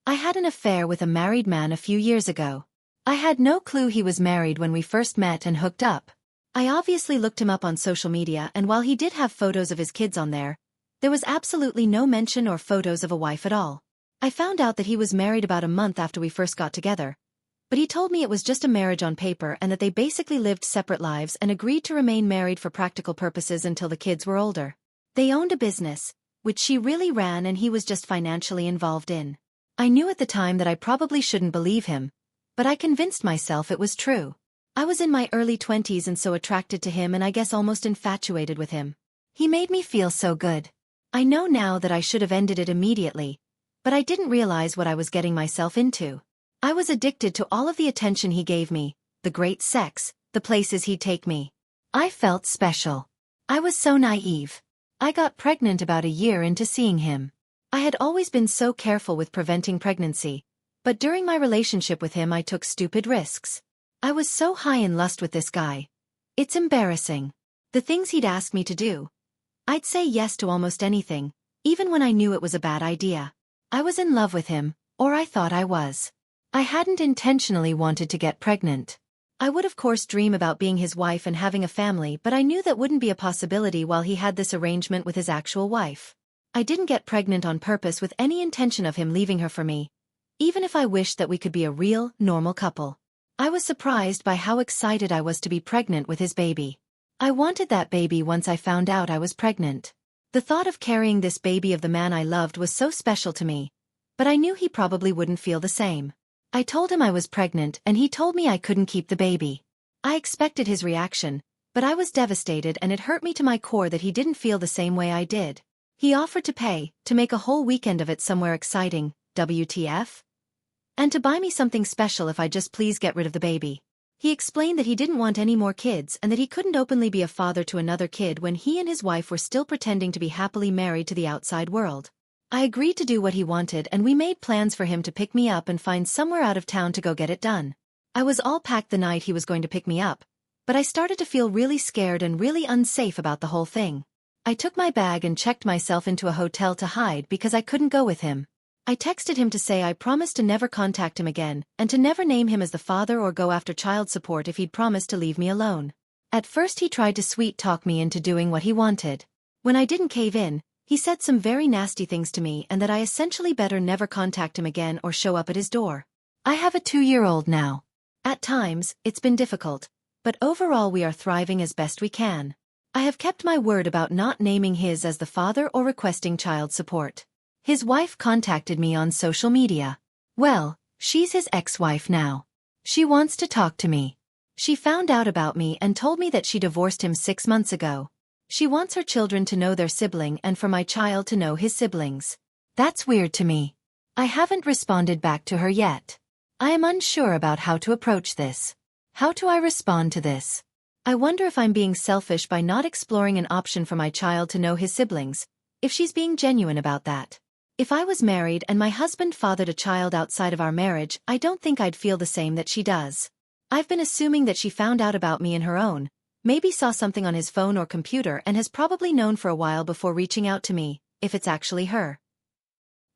I had an affair with a married man a few years ago. I had no clue he was married when we first met and hooked up. I obviously looked him up on social media, and while he did have photos of his kids on there was absolutely no mention or photos of a wife at all. I found out that he was married about a month after we first got together, but he told me it was just a marriage on paper and that they basically lived separate lives and agreed to remain married for practical purposes until the kids were older. They owned a business, which she really ran, and he was just financially involved in. I knew at the time that I probably shouldn't believe him, but I convinced myself it was true. I was in my early 20s and so attracted to him, and I guess almost infatuated with him. He made me feel so good. I know now that I should have ended it immediately, but I didn't realize what I was getting myself into. I was addicted to all of the attention he gave me, the great sex, the places he'd take me. I felt special. I was so naive. I got pregnant about a year into seeing him. I had always been so careful with preventing pregnancy, but during my relationship with him I took stupid risks. I was so high in lust with this guy. It's embarrassing. The things he'd ask me to do, I'd say yes to almost anything, even when I knew it was a bad idea. I was in love with him, or I thought I was. I hadn't intentionally wanted to get pregnant. I would of course dream about being his wife and having a family, but I knew that wouldn't be a possibility while he had this arrangement with his actual wife. I didn't get pregnant on purpose with any intention of him leaving her for me, even if I wished that we could be a real, normal couple. I was surprised by how excited I was to be pregnant with his baby. I wanted that baby once I found out I was pregnant. The thought of carrying this baby of the man I loved was so special to me, but I knew he probably wouldn't feel the same. I told him I was pregnant and he told me I couldn't keep the baby. I expected his reaction, but I was devastated, and it hurt me to my core that he didn't feel the same way I did. He offered to pay, to make a whole weekend of it somewhere exciting, WTF? And to buy me something special if I just please get rid of the baby. He explained that he didn't want any more kids and that he couldn't openly be a father to another kid when he and his wife were still pretending to be happily married to the outside world. I agreed to do what he wanted, and we made plans for him to pick me up and find somewhere out of town to go get it done. I was all packed the night he was going to pick me up, but I started to feel really scared and really unsafe about the whole thing. I took my bag and checked myself into a hotel to hide because I couldn't go with him. I texted him to say I promised to never contact him again and to never name him as the father or go after child support if he'd promised to leave me alone. At first he tried to sweet-talk me into doing what he wanted. When I didn't cave in, he said some very nasty things to me and that I essentially better never contact him again or show up at his door. I have a 2-year-old now. At times, it's been difficult, but overall we are thriving as best we can. I have kept my word about not naming his as the father or requesting child support. His wife contacted me on social media. Well, she's his ex-wife now. She wants to talk to me. She found out about me and told me that she divorced him 6 months ago. She wants her children to know their sibling and for my child to know his siblings. That's weird to me. I haven't responded back to her yet. I am unsure about how to approach this. How do I respond to this? I wonder if I'm being selfish by not exploring an option for my child to know his siblings, if she's being genuine about that. If I was married and my husband fathered a child outside of our marriage, I don't think I'd feel the same that she does. I've been assuming that she found out about me in her own, maybe saw something on his phone or computer and has probably known for a while before reaching out to me, if it's actually her.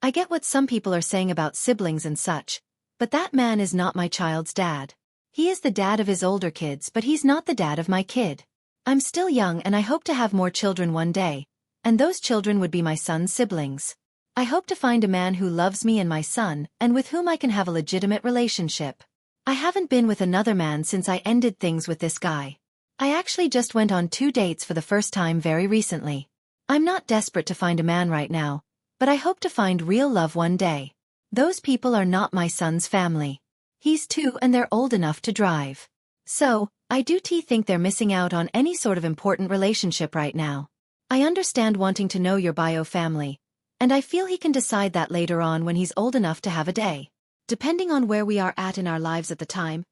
I get what some people are saying about siblings and such, but that man is not my child's dad. He is the dad of his older kids, but he's not the dad of my kid. I'm still young and I hope to have more children one day, and those children would be my son's siblings. I hope to find a man who loves me and my son, and with whom I can have a legitimate relationship. I haven't been with another man since I ended things with this guy. I actually just went on 2 dates for the first time very recently. I'm not desperate to find a man right now, but I hope to find real love one day. Those people are not my son's family. He's 2 and they're old enough to drive. So, I do think they're missing out on any sort of important relationship right now. I understand wanting to know your bio family, and I feel he can decide that later on when he's old enough to have a day. Depending on where we are at in our lives at the time,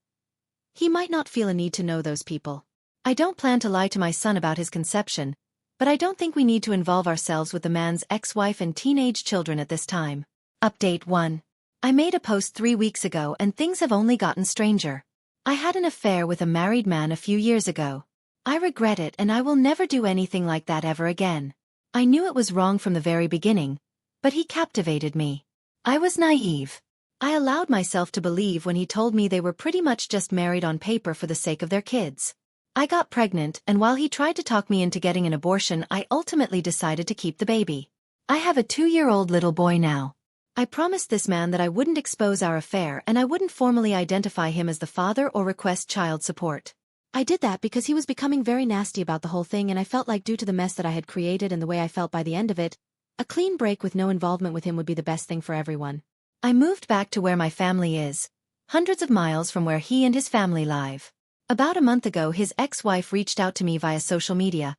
he might not feel a need to know those people. I don't plan to lie to my son about his conception, but I don't think we need to involve ourselves with the man's ex-wife and teenage children at this time. Update 1. I made a post 3 weeks ago and things have only gotten stranger. I had an affair with a married man a few years ago. I regret it and I will never do anything like that ever again. I knew it was wrong from the very beginning, but he captivated me. I was naive. I allowed myself to believe when he told me they were pretty much just married on paper for the sake of their kids. I got pregnant, and while he tried to talk me into getting an abortion, I ultimately decided to keep the baby. I have a 2-year-old little boy now. I promised this man that I wouldn't expose our affair and I wouldn't formally identify him as the father or request child support. I did that because he was becoming very nasty about the whole thing, and I felt like due to the mess that I had created and the way I felt by the end of it, a clean break with no involvement with him would be the best thing for everyone. I moved back to where my family is, hundreds of miles from where he and his family live. About a month ago, his ex-wife reached out to me via social media,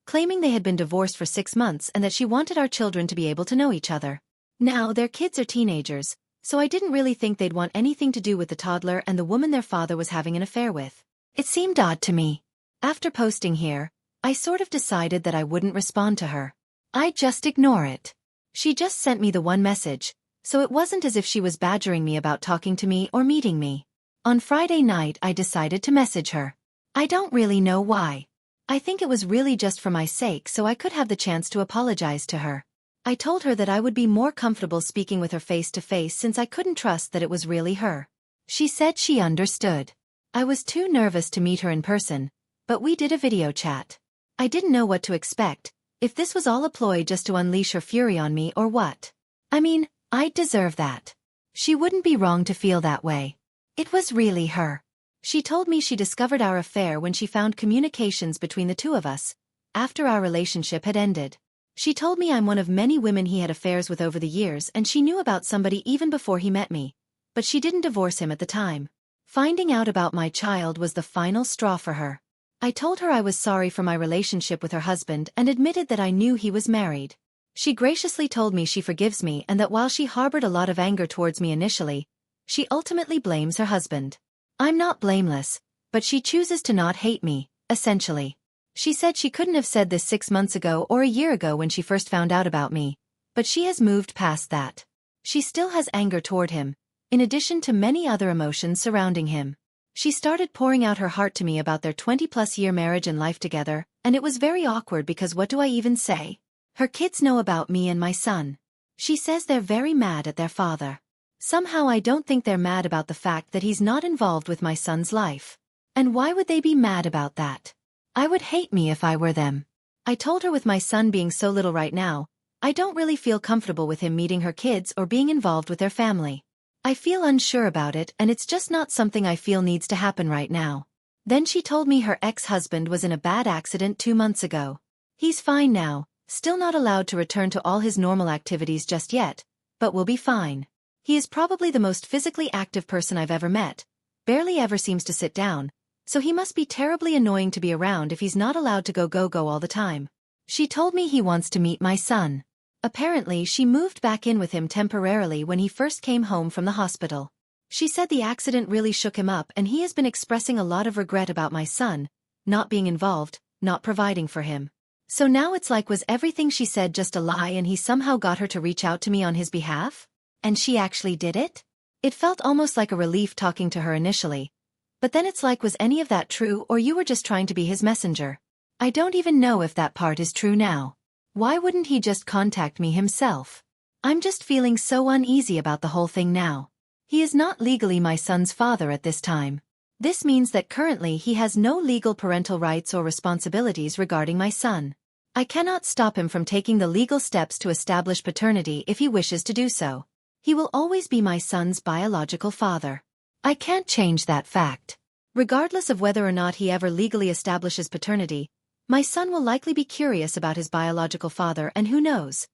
claiming they had been divorced for 6 months and that she wanted our children to be able to know each other. Now, their kids are teenagers, so I didn't really think they'd want anything to do with the toddler and the woman their father was having an affair with. It seemed odd to me. After posting here, I sort of decided that I wouldn't respond to her. I'd just ignore it. She just sent me the one message, so it wasn't as if she was badgering me about talking to me or meeting me. On Friday night, I decided to message her. I don't really know why. I think it was really just for my sake so I could have the chance to apologize to her. I told her that I would be more comfortable speaking with her face to face since I couldn't trust that it was really her. She said she understood. I was too nervous to meet her in person, but we did a video chat. I didn't know what to expect, if this was all a ploy just to unleash her fury on me or what. I mean, I'd deserve that. She wouldn't be wrong to feel that way. It was really her. She told me she discovered our affair when she found communications between the two of us, after our relationship had ended. She told me I'm one of many women he had affairs with over the years, and she knew about somebody even before he met me, but she didn't divorce him at the time. Finding out about my child was the final straw for her. I told her I was sorry for my relationship with her husband and admitted that I knew he was married. She graciously told me she forgives me and that while she harbored a lot of anger towards me initially, she ultimately blames her husband. I'm not blameless, but she chooses to not hate me, essentially. She said she couldn't have said this 6 months ago or a year ago when she first found out about me, but she has moved past that. She still has anger toward him, in addition to many other emotions surrounding him. She started pouring out her heart to me about their 20-plus-year marriage and life together, and it was very awkward because what do I even say? Her kids know about me and my son. She says they're very mad at their father. Somehow I don't think they're mad about the fact that he's not involved with my son's life. And why would they be mad about that? I would hate me if I were them. I told her with my son being so little right now, I don't really feel comfortable with him meeting her kids or being involved with their family. I feel unsure about it, and it's just not something I feel needs to happen right now. Then she told me her ex-husband was in a bad accident 2 months ago. He's fine now, still not allowed to return to all his normal activities just yet, but will be fine. He is probably the most physically active person I've ever met, barely ever seems to sit down, so he must be terribly annoying to be around if he's not allowed to go all the time. She told me he wants to meet my son. Apparently, she moved back in with him temporarily when he first came home from the hospital. She said the accident really shook him up and he has been expressing a lot of regret about my son, not being involved, not providing for him. So now it's like, was everything she said just a lie and he somehow got her to reach out to me on his behalf? And she actually did it? It felt almost like a relief talking to her initially. But then it's like, was any of that true or you were just trying to be his messenger? I don't even know if that part is true now. Why wouldn't he just contact me himself? I'm just feeling so uneasy about the whole thing now. He is not legally my son's father at this time. This means that currently he has no legal parental rights or responsibilities regarding my son. I cannot stop him from taking the legal steps to establish paternity if he wishes to do so. He will always be my son's biological father. I can't change that fact. Regardless of whether or not he ever legally establishes paternity, my son will likely be curious about his biological father, and who knows?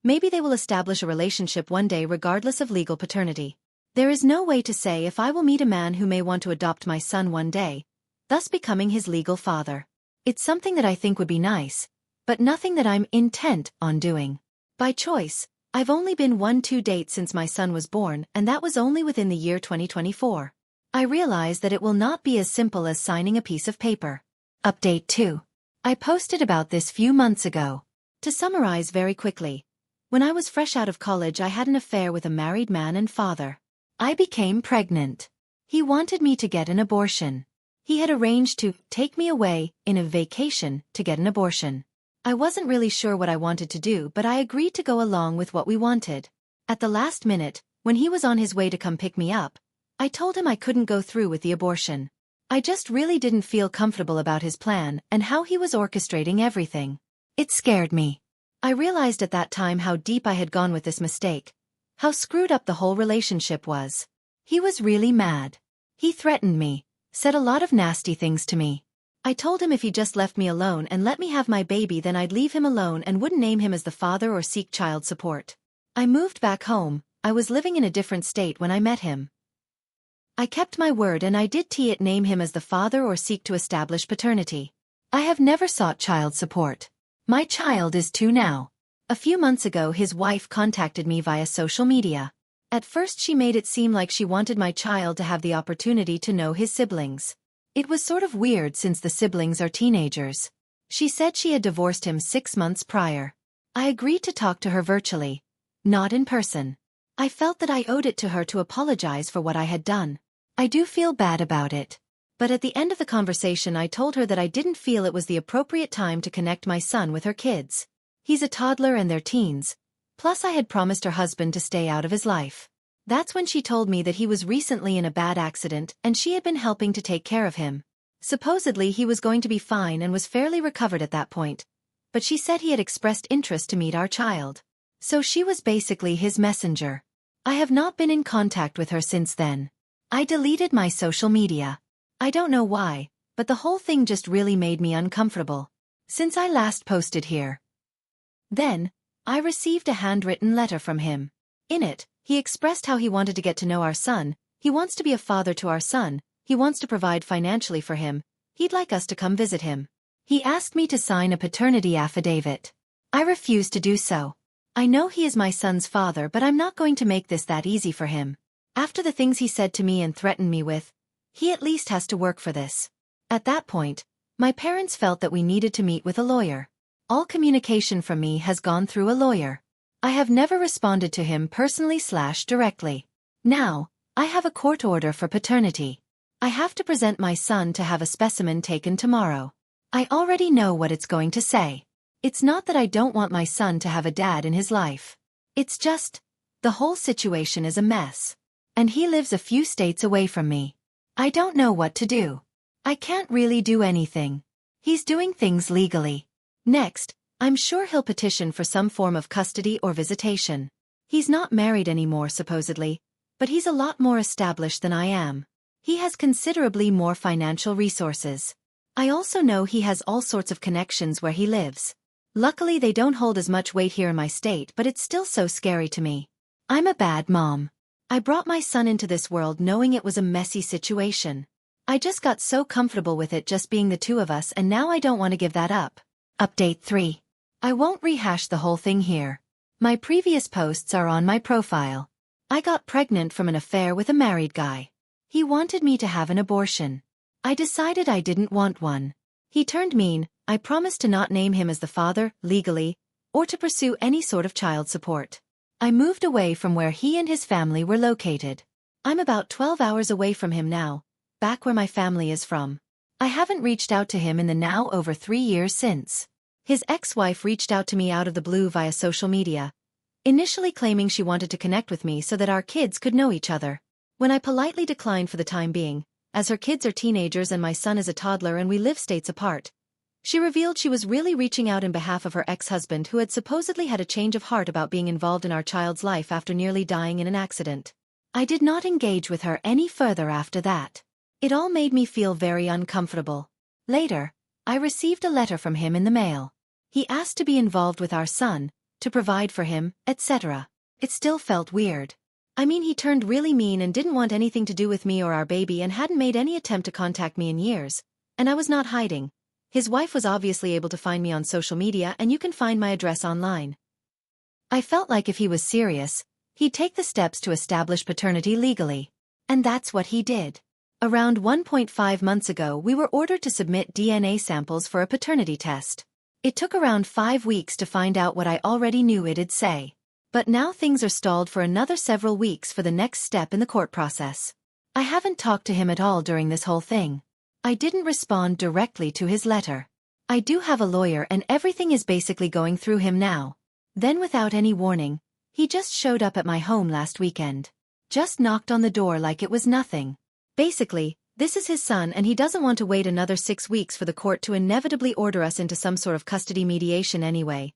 Maybe they will establish a relationship one day regardless of legal paternity. There is no way to say if I will meet a man who may want to adopt my son one day, thus becoming his legal father. It's something that I think would be nice, but nothing that I'm intent on doing. By choice, I've only been 1-2 dates since my son was born, and that was only within the year 2024. I realize that it will not be as simple as signing a piece of paper. Update 2. I posted about this few months ago. To summarize very quickly, when I was fresh out of college I had an affair with a married man and father. I became pregnant. He wanted me to get an abortion. He had arranged to take me away in a vacation to get an abortion. I wasn't really sure what I wanted to do, but I agreed to go along with what we wanted. At the last minute, when he was on his way to come pick me up, I told him I couldn't go through with the abortion. I just really didn't feel comfortable about his plan and how he was orchestrating everything. It scared me. I realized at that time how deep I had gone with this mistake, how screwed up the whole relationship was. He was really mad. He threatened me, said a lot of nasty things to me. I told him if he just left me alone and let me have my baby, then I'd leave him alone and wouldn't name him as the father or seek child support. I moved back home. I was living in a different state when I met him. I kept my word and I did name him as the father or seek to establish paternity. I have never sought child support. My child is 2 now. A few months ago his wife contacted me via social media. At first she made it seem like she wanted my child to have the opportunity to know his siblings. It was sort of weird since the siblings are teenagers. She said she had divorced him 6 months prior. I agreed to talk to her virtually, not in person. I felt that I owed it to her to apologize for what I had done. I do feel bad about it. But at the end of the conversation I told her that I didn't feel it was the appropriate time to connect my son with her kids. He's a toddler and they're teens. Plus I had promised her husband to stay out of his life. That's when she told me that he was recently in a bad accident and she had been helping to take care of him. Supposedly he was going to be fine and was fairly recovered at that point. But she said he had expressed interest to meet our child. So she was basically his messenger. I have not been in contact with her since then. I deleted my social media. I don't know why, but the whole thing just really made me uncomfortable. Since I last posted here. Then, I received a handwritten letter from him. In it, he expressed how he wanted to get to know our son, he wants to be a father to our son, he wants to provide financially for him, he'd like us to come visit him. He asked me to sign a paternity affidavit. I refused to do so. I know he is my son's father, but I'm not going to make this that easy for him. After the things he said to me and threatened me with, he at least has to work for this. At that point, my parents felt that we needed to meet with a lawyer. All communication from me has gone through a lawyer. I have never responded to him personally/directly. Now, I have a court order for paternity. I have to present my son to have a specimen taken tomorrow. I already know what it's going to say. It's not that I don't want my son to have a dad in his life. It's just, the whole situation is a mess. And he lives a few states away from me. I don't know what to do. I can't really do anything. He's doing things legally. Next, I'm sure he'll petition for some form of custody or visitation. He's not married anymore supposedly, but he's a lot more established than I am. He has considerably more financial resources. I also know he has all sorts of connections where he lives. Luckily they don't hold as much weight here in my state, but it's still so scary to me. I'm a bad mom. I brought my son into this world knowing it was a messy situation. I just got so comfortable with it just being the two of us, and now I don't want to give that up. Update 3. I won't rehash the whole thing here. My previous posts are on my profile. I got pregnant from an affair with a married guy. He wanted me to have an abortion. I decided I didn't want one. He turned mean. I promised to not name him as the father, legally, or to pursue any sort of child support. I moved away from where he and his family were located. I'm about 12 hours away from him now, back where my family is from. I haven't reached out to him in the now over 3 years since. His ex-wife reached out to me out of the blue via social media, initially claiming she wanted to connect with me so that our kids could know each other. When I politely declined for the time being, as her kids are teenagers and my son is a toddler and we live states apart, she revealed she was really reaching out in behalf of her ex-husband who had supposedly had a change of heart about being involved in our child's life after nearly dying in an accident. I did not engage with her any further after that. It all made me feel very uncomfortable. Later, I received a letter from him in the mail. He asked to be involved with our son, to provide for him, etc. It still felt weird. I mean, he turned really mean and didn't want anything to do with me or our baby and hadn't made any attempt to contact me in years. And I was not hiding. His wife was obviously able to find me on social media, and you can find my address online. I felt like if he was serious, he'd take the steps to establish paternity legally. And that's what he did. Around 1.5 months ago we were ordered to submit DNA samples for a paternity test. It took around 5 weeks to find out what I already knew it'd say. But now things are stalled for another several weeks for the next step in the court process. I haven't talked to him at all during this whole thing. I didn't respond directly to his letter. I do have a lawyer and everything is basically going through him now. Then without any warning, He just showed up at my home last weekend. Just knocked on the door like it was nothing. Basically, this is his son and he doesn't want to wait another 6 weeks for the court to inevitably order us into some sort of custody mediation anyway.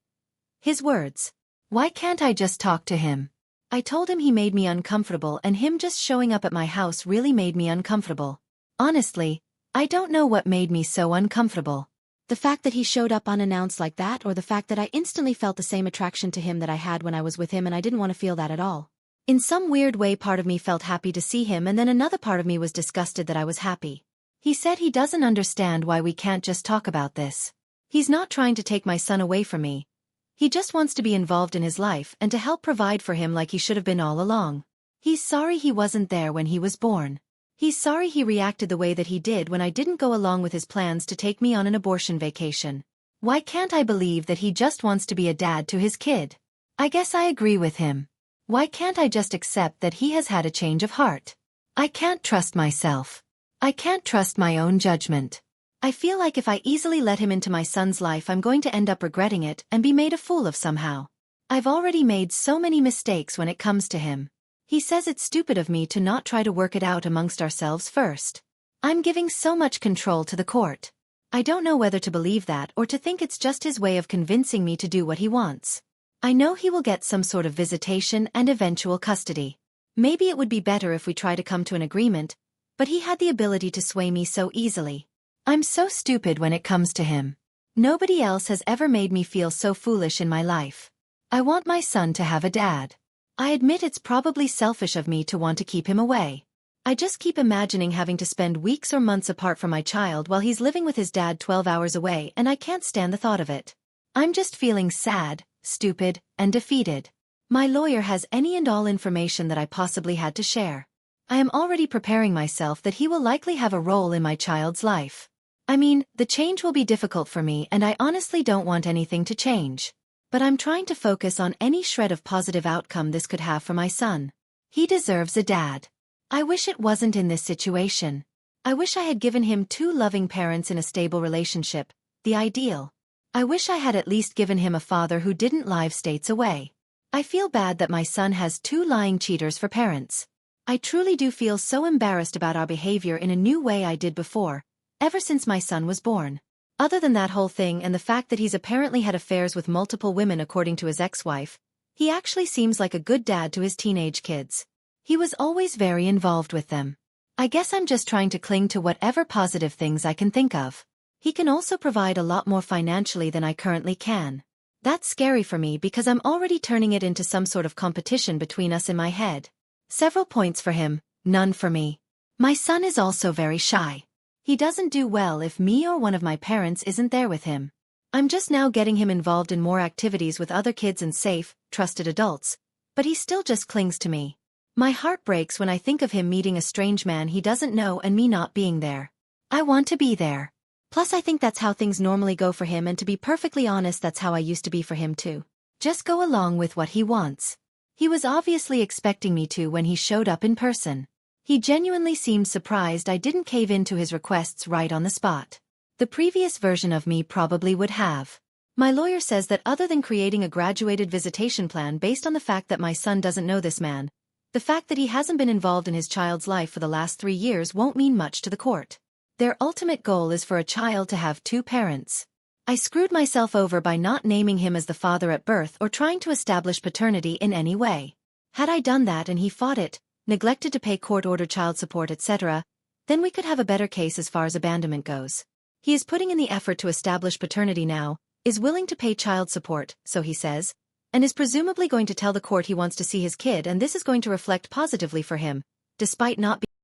His words. Why can't I just talk to him? I told him he made me uncomfortable and him just showing up at my house really made me uncomfortable. Honestly, I don't know what made me so uncomfortable. The fact that he showed up unannounced like that, or the fact that I instantly felt the same attraction to him that I had when I was with him and I didn't want to feel that at all. In some weird way part of me felt happy to see him and then another part of me was disgusted that I was happy. He said he doesn't understand why we can't just talk about this. He's not trying to take my son away from me. He just wants to be involved in his life and to help provide for him like he should have been all along. He's sorry he wasn't there when he was born. He's sorry he reacted the way that he did when I didn't go along with his plans to take me on an abortion vacation. Why can't I believe that he just wants to be a dad to his kid? I guess I agree with him. Why can't I just accept that he has had a change of heart? I can't trust myself. I can't trust my own judgment. I feel like if I easily let him into my son's life I'm going to end up regretting it and be made a fool of somehow. I've already made so many mistakes when it comes to him. He says it's stupid of me to not try to work it out amongst ourselves first. I'm giving so much control to the court. I don't know whether to believe that or to think it's just his way of convincing me to do what he wants. I know he will get some sort of visitation and eventual custody. Maybe it would be better if we try to come to an agreement, but he had the ability to sway me so easily. I'm so stupid when it comes to him. Nobody else has ever made me feel so foolish in my life. I want my son to have a dad. I admit it's probably selfish of me to want to keep him away. I just keep imagining having to spend weeks or months apart from my child while he's living with his dad 12 hours away and I can't stand the thought of it. I'm just feeling sad, stupid, and defeated. My lawyer has any and all information that I possibly had to share. I am already preparing myself that he will likely have a role in my child's life. I mean, the change will be difficult for me and I honestly don't want anything to change. But I'm trying to focus on any shred of positive outcome this could have for my son. He deserves a dad. I wish it wasn't in this situation. I wish I had given him 2 loving parents in a stable relationship, the ideal. I wish I had at least given him a father who didn't live states away. I feel bad that my son has 2 lying cheaters for parents. I truly do feel so embarrassed about our behavior in a new way I did before, ever since my son was born. Other than that whole thing and the fact that he's apparently had affairs with multiple women according to his ex-wife, he actually seems like a good dad to his teenage kids. He was always very involved with them. I guess I'm just trying to cling to whatever positive things I can think of. He can also provide a lot more financially than I currently can. That's scary for me because I'm already turning it into some sort of competition between us in my head. Several points for him, none for me. My son is also very shy. He doesn't do well if me or one of my parents isn't there with him. I'm just now getting him involved in more activities with other kids and safe, trusted adults, but he still just clings to me. My heart breaks when I think of him meeting a strange man he doesn't know and me not being there. I want to be there. Plus I think that's how things normally go for him and to be perfectly honest that's how I used to be for him too. Just go along with what he wants. He was obviously expecting me to when he showed up in person. He genuinely seemed surprised I didn't cave in to his requests right on the spot. The previous version of me probably would have. My lawyer says that other than creating a graduated visitation plan based on the fact that my son doesn't know this man, the fact that he hasn't been involved in his child's life for the last 3 years won't mean much to the court. Their ultimate goal is for a child to have 2 parents. I screwed myself over by not naming him as the father at birth or trying to establish paternity in any way. Had I done that and he fought it, neglected to pay court-ordered child support etc., then we could have a better case as far as abandonment goes. He is putting in the effort to establish paternity now, is willing to pay child support, so he says, and is presumably going to tell the court he wants to see his kid and this is going to reflect positively for him, despite not being